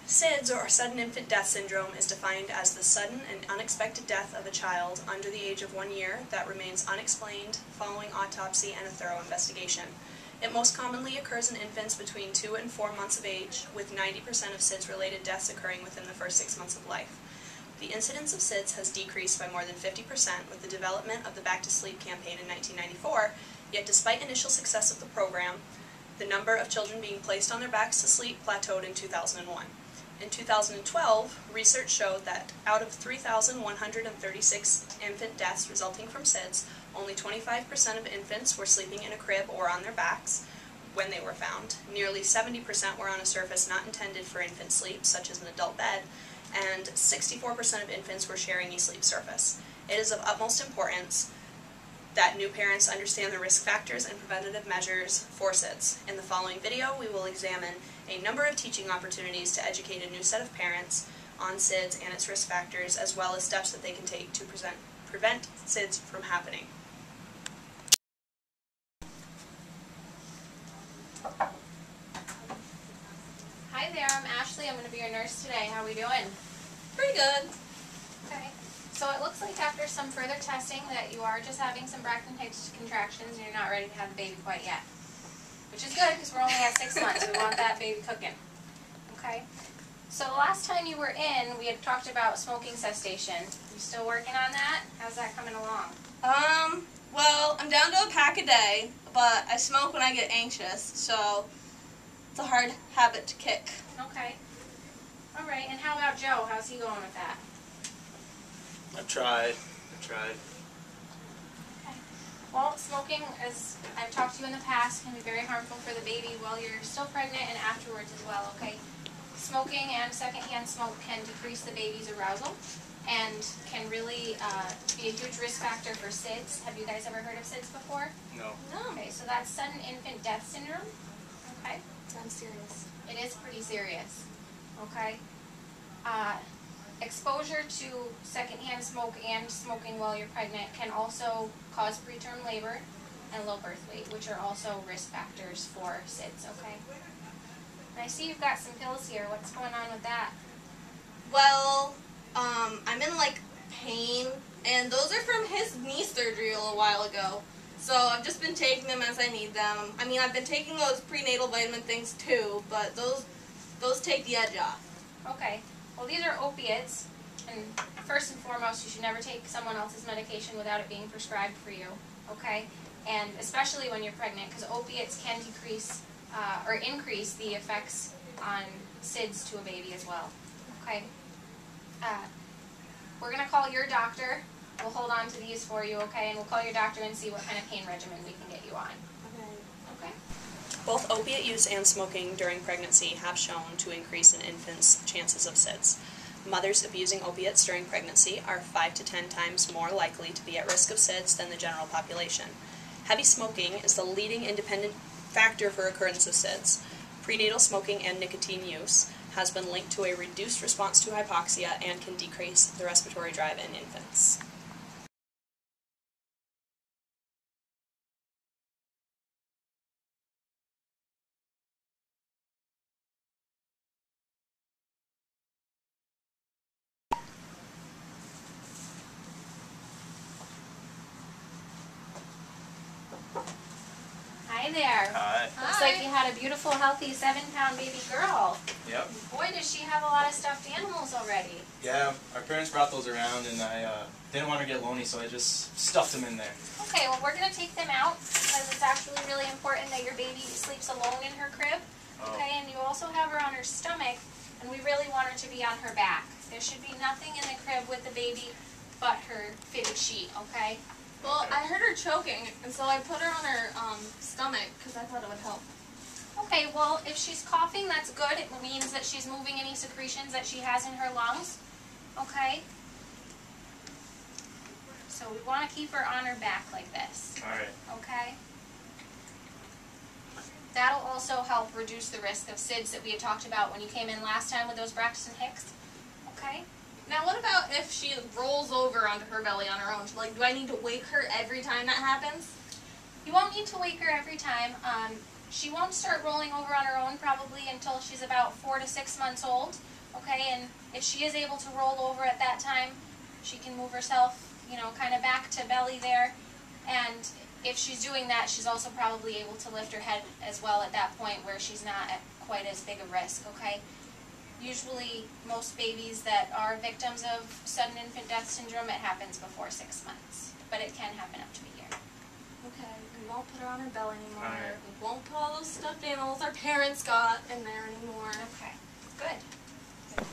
SIDS, or sudden infant death syndrome, is defined as the sudden and unexpected death of a child under the age of 1 year that remains unexplained following autopsy and a thorough investigation. It most commonly occurs in infants between 2 and 4 months of age, with 90% of SIDS-related deaths occurring within the first 6 months of life. The incidence of SIDS has decreased by more than 50% with the development of the Back to Sleep campaign in 1994, yet despite initial success of the program, the number of children being placed on their backs to sleep plateaued in 2001. In 2012, research showed that out of 3,136 infant deaths resulting from SIDS, only 25% of infants were sleeping in a crib or on their backs when they were found. Nearly 70% were on a surface not intended for infant sleep, such as an adult bed, and 64% of infants were sharing a sleep surface. It is of utmost importance that new parents understand the risk factors and preventative measures for SIDS. In the following video, we will examine a number of teaching opportunities to educate a new set of parents on SIDS and its risk factors, as well as steps that they can take to prevent SIDS from happening. Hi there, I'm Ashley. I'm going to be your nurse today. How are we doing? Pretty good. Okay. So it looks like after some further testing that you are just having some Braxton Hicks contractions and you're not ready to have the baby quite yet. Which is good because we're only at 6 months. We want that baby cooking. Okay? So the last time you were in, we had talked about smoking cessation. You still working on that? How's that coming along? Well, I'm down to a pack a day, but I smoke when I get anxious, so it's a hard habit to kick. Okay. All right, and how about Joe? How's he going with that? I've tried. Okay. Well, smoking, as I've talked to you in the past, can be very harmful for the baby while you're still pregnant and afterwards as well, okay? Smoking and secondhand smoke can decrease the baby's arousal and can really be a huge risk factor for SIDS. Have you guys ever heard of SIDS before? No. No. Okay, so that's sudden infant death syndrome. Okay? Sounds serious. It is pretty serious. Okay? Exposure to secondhand smoke and smoking while you're pregnant can also cause preterm labor and low birth weight, which are also risk factors for SIDS, okay? And I see you've got some pills here. What's going on with that? Well, I'm in, pain, and those are from his knee surgery a little while ago. So I've just been taking them as I need them. I mean, I've been taking those prenatal vitamin things too, but those take the edge off. Okay. Well, these are opiates, and first and foremost, you should never take someone else's medication without it being prescribed for you, okay? And especially when you're pregnant, because opiates can decrease or increase the effects on SIDS to a baby as well, okay? We're going to call your doctor. We'll hold on to these for you, okay? And we'll call your doctor and see what kind of pain regimen we can get you on. Okay? Both opiate use and smoking during pregnancy have shown to increase an infant's chances of SIDS. Mothers abusing opiates during pregnancy are 5 to 10 times more likely to be at risk of SIDS than the general population. Heavy smoking is the leading independent factor for occurrence of SIDS. Prenatal smoking and nicotine use has been linked to a reduced response to hypoxia and can decrease the respiratory drive in infants. Hi there. Hi. Looks like you had a beautiful, healthy 7-pound baby girl. Yep. Boy, does she have a lot of stuffed animals already. Yeah, our parents brought those around, and I didn't want her to get lonely, so I just stuffed them in there. Okay, well, we're going to take them out because it's actually really important that your baby sleeps alone in her crib. Okay, and you also have her on her stomach, and we really want her to be on her back. There should be nothing in the crib with the baby but her fitted sheet, okay? Well, I heard her choking, and so I put her on her stomach because I thought it would help. Okay, well, if she's coughing, that's good. It means that she's moving any secretions that she has in her lungs. Okay? So we want to keep her on her back like this. Alright. Okay? That'll also help reduce the risk of SIDS that we had talked about when you came in last time with those Braxton Hicks. Okay? Now, what about if she rolls over onto her belly on her own? Do I need to wake her every time that happens? You won't need to wake her every time. She won't start rolling over on her own probably until she's about 4 to 6 months old, okay? And if she is able to roll over at that time, she can move herself, you know, kind of back to belly there. And if she's doing that, she's also probably able to lift her head as well at that point where she's not at quite as big a risk, okay? Usually, most babies that are victims of sudden infant death syndrome, it happens before 6 months, but it can happen up to a year. Okay, we won't put her on her belly anymore. Alright. We won't put all those stuffed animals our parents got in there anymore. Okay, good.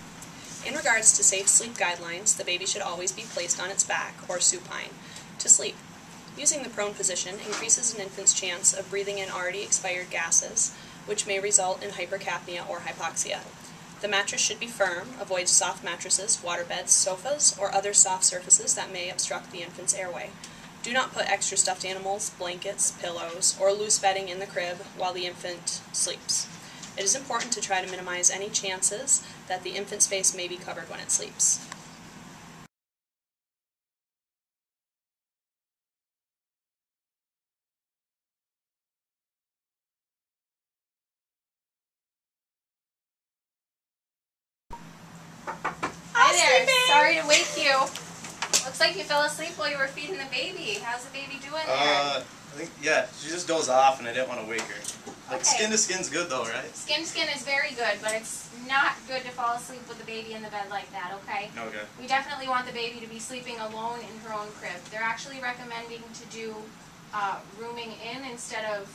In regards to safe sleep guidelines, the baby should always be placed on its back, or supine, to sleep. Using the prone position increases an infant's chance of breathing in already expired gases, which may result in hypercapnia or hypoxia. The mattress should be firm. Avoid soft mattresses, waterbeds, sofas, or other soft surfaces that may obstruct the infant's airway. Do not put extra stuffed animals, blankets, pillows, or loose bedding in the crib while the infant sleeps. It is important to try to minimize any chances that the infant's face may be covered when it sleeps. Hi there. Sorry to wake you. Looks like you fell asleep while you were feeding the baby. How's the baby doing there? I think, yeah, she just dozed off and I didn't want to wake her. Like, Okay. skin to skin's good though, right? Skin to skin is very good, but it's not good to fall asleep with the baby in the bed like that, okay? Okay. We definitely want the baby to be sleeping alone in her own crib. They're actually recommending to do rooming in instead of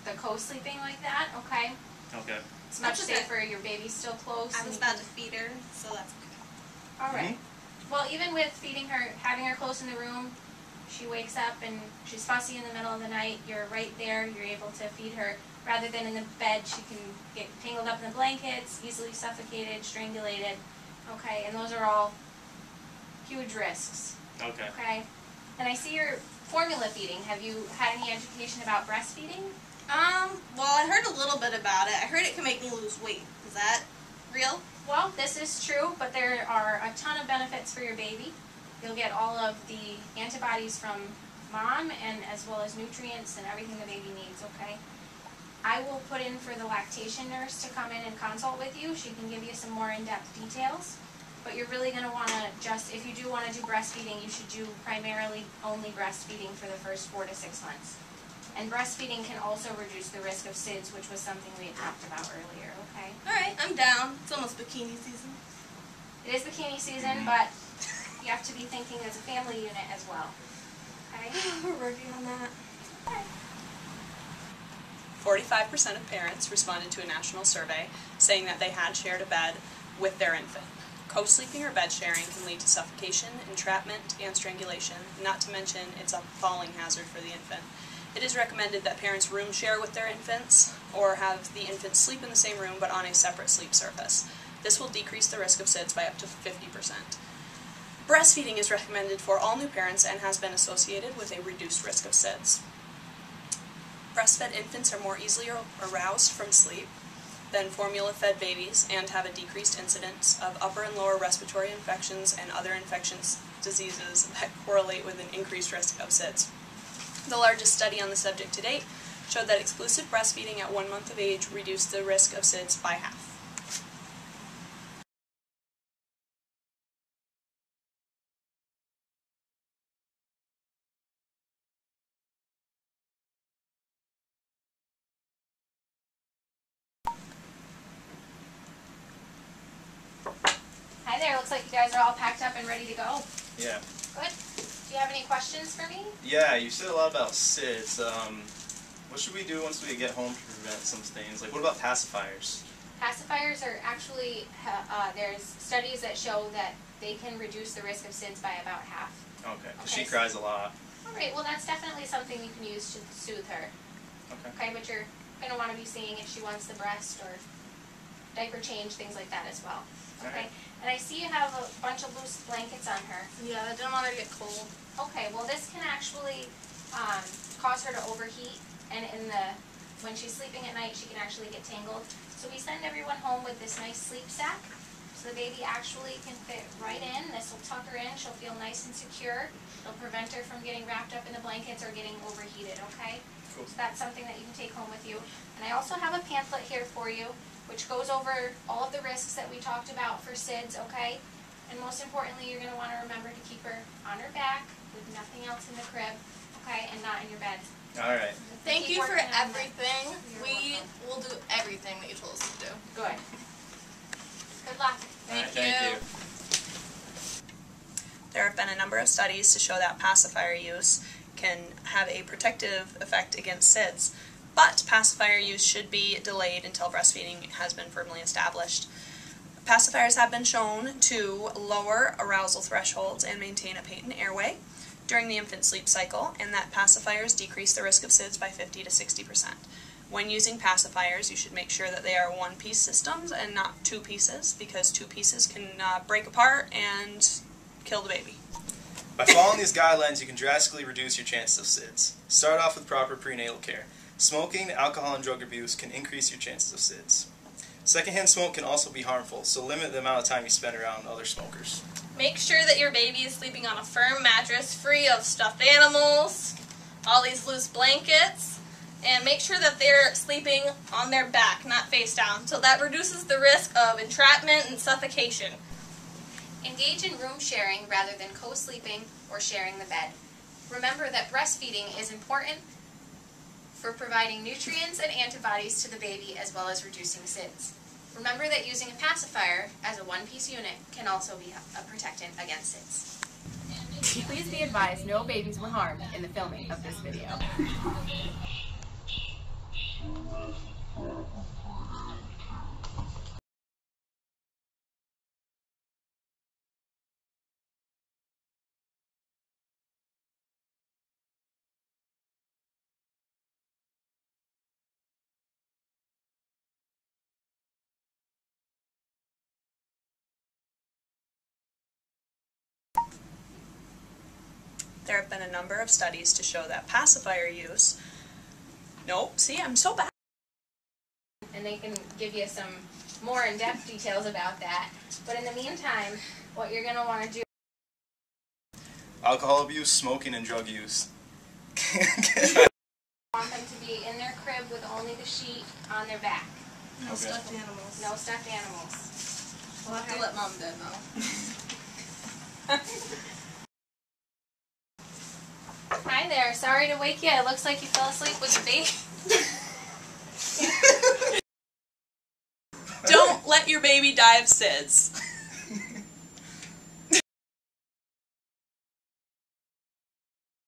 the co-sleeping like that, okay? Okay. It's much That's okay. safer. Your baby's still close. I and was you about can- to feed her, so that's okay. All right. Well, even with feeding her, having her close in the room, she wakes up and she's fussy in the middle of the night. You're right there. You're able to feed her. Rather than in the bed, she can get tangled up in the blankets, easily suffocated, strangulated. Okay, and those are all huge risks. Okay. Okay. And I see you're formula feeding. Have you had any education about breastfeeding? Well, I heard a little bit about it. I heard it can make me lose weight. Is that real? Well, this is true, but there are a ton of benefits for your baby. You'll get all of the antibodies from mom and as well as nutrients and everything the baby needs, okay? I will put in for the lactation nurse to come in and consult with you. She can give you some more in-depth details. But you're really going to want to just, if you do want to do breastfeeding, you should do primarily only breastfeeding for the first 4 to 6 months. And breastfeeding can also reduce the risk of SIDS, which was something we had talked about earlier, okay? Alright, I'm down. It's almost bikini season. It is bikini season, but you have to be thinking as a family unit as well, okay? We're working on that. 45% of parents responded to a national survey saying that they had shared a bed with their infant. Co-sleeping or bed sharing can lead to suffocation, entrapment, and strangulation, not to mention it's a falling hazard for the infant. It is recommended that parents room share with their infants or have the infant sleep in the same room but on a separate sleep surface. This will decrease the risk of SIDS by up to 50%. Breastfeeding is recommended for all new parents and has been associated with a reduced risk of SIDS. Breastfed infants are more easily aroused from sleep than formula-fed babies and have a decreased incidence of upper and lower respiratory infections and other infectious diseases that correlate with an increased risk of SIDS. The largest study on the subject to date showed that exclusive breastfeeding at 1 month of age reduced the risk of SIDS by half. Hi there, looks like you guys are all packed up and ready to go. Yeah. Good. Do you have any questions for me? Yeah, you said a lot about SIDS. What should we do once we get home to prevent some things? Like, what about pacifiers? Pacifiers are actually, there's studies that show that they can reduce the risk of SIDS by about half. Okay, 'cause Okay. she cries a lot. Alright, well that's definitely something you can use to soothe her. Okay. Okay, but you're going to want to be seeing if she wants the breast or diaper change, things like that as well. Okay, Alright. and I see you have a bunch of loose blankets on her. Yeah, I didn't want her to get cold. Okay, well this can actually cause her to overheat, and when she's sleeping at night she can actually get tangled. So we send everyone home with this nice sleep sack. So the baby actually can fit right in. This will tuck her in. She'll feel nice and secure. It'll prevent her from getting wrapped up in the blankets or getting overheated, okay? Cool. So that's something that you can take home with you. And I also have a pamphlet here for you, which goes over all of the risks that we talked about for SIDS, okay? And most importantly, you're going to want to remember to keep her on her back with nothing else in the crib, okay, and not in your bed. All right. Thank you for Keep working on that. everything. You're We welcome. will do everything that you told us to do. Good. Good luck. All right, Thank you. There have been a number of studies to show that pacifier use can have a protective effect against SIDS, but pacifier use should be delayed until breastfeeding has been firmly established. Pacifiers have been shown to lower arousal thresholds and maintain a patent airway during the infant sleep cycle, and that pacifiers decrease the risk of SIDS by 50 to 60%. When using pacifiers, you should make sure that they are one-piece systems and not two pieces, because two pieces can break apart and kill the baby. By following these guidelines, you can drastically reduce your chances of SIDS. Start off with proper prenatal care. Smoking, alcohol, and drug abuse can increase your chances of SIDS. Secondhand smoke can also be harmful, so limit the amount of time you spend around other smokers. Make sure that your baby is sleeping on a firm mattress free of stuffed animals, all these loose blankets, and make sure that they're sleeping on their back, not face down, so that reduces the risk of entrapment and suffocation. Engage in room sharing rather than co-sleeping or sharing the bed. Remember that breastfeeding is important for providing nutrients and antibodies to the baby as well as reducing SIDS. Remember that using a pacifier as a one-piece unit can also be a protectant against SIDS. Please be advised no babies were harmed in the filming of this video. There have been a number of studies to show that pacifier use... Nope, see, I'm so bad. And they can give you some more in-depth details about that. But in the meantime, what you're going to want to do... Alcohol abuse, smoking, and drug use. want them to be in their crib with only the sheet on their back. No Okay. stuffed animals. No stuffed animals. We'll have to let Mom know. Hi there. Sorry to wake you. It looks like you fell asleep with the baby. Don't let your baby die of SIDS.